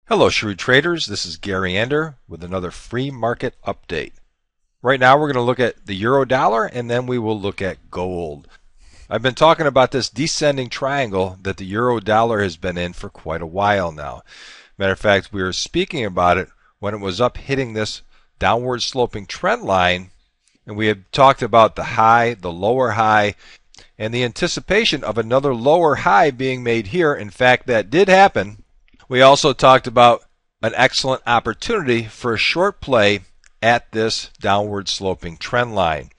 Hello Shrewd traders, this is Gary Ender with another free market update. Right now we're going to look at the euro dollar and then we will look at gold. I've been talking about this descending triangle that the euro dollar has been in for quite a while now. Matter of fact, we were speaking about it when it was up hitting this downward sloping trend line, and we had talked about the high, the lower high, and the anticipation of another lower high being made here. In fact, that did happen. We also talked about an excellent opportunity for a short play at this downward sloping trend line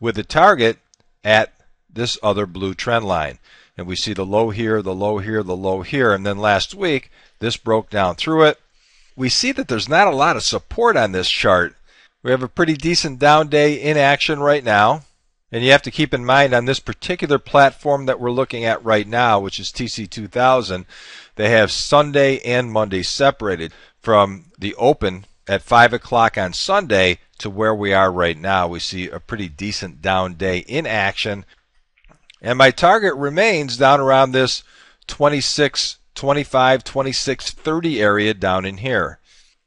with the target at this other blue trend line. And we see the low here, the low here, the low here, and then last week this broke down through it. We see that there's not a lot of support on this chart. We have a pretty decent down day in action right now. And you have to keep in mind on this particular platform that we're looking at right now, which is TC2000, they have Sunday and Monday separated from the open at 5 o'clock on Sunday to where we are right now. We see a pretty decent down day in action. And my target remains down around this 26, 25, 26, 30 area down in here.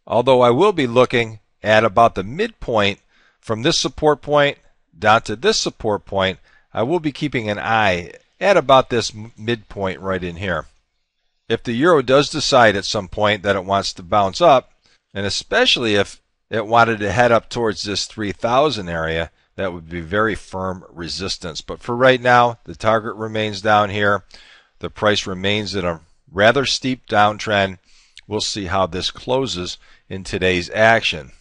Although I will be looking at about the midpoint from this support point down to this support point, I will be keeping an eye at about this midpoint right in here. If the euro does decide at some point that it wants to bounce up, and especially if it wanted to head up towards this 3,000 area, that would be very firm resistance. But for right now, the target remains down here. The price remains in a rather steep downtrend. We'll see how this closes in today's action.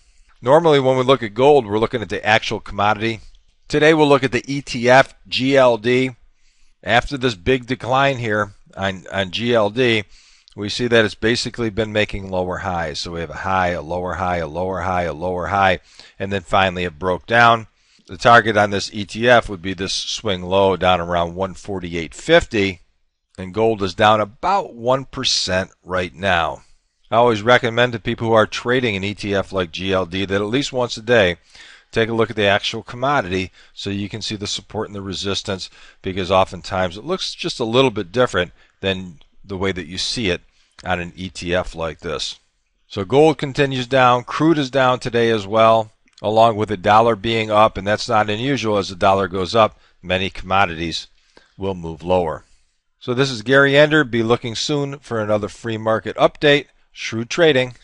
Normally when we look at gold, we're looking at the actual commodity. Today we'll look at the ETF GLD. After this big decline here on GLD, we see that it's basically been making lower highs. So we have a high, a lower high, a lower high, a lower high, and then finally it broke down. The target on this ETF would be this swing low down around 148.50, and gold is down about 1% right now. I always recommend to people who are trading an ETF like GLD that at least once a day take a look at the actual commodity so you can see the support and the resistance, because oftentimes it looks just a little bit different than the way that you see it on an ETF like this. So gold continues down, crude is down today as well, along with the dollar being up, and that's not unusual. As the dollar goes up, many commodities will move lower. So this is Gary Ender. Be looking soon for another free market update. Shrewd trading.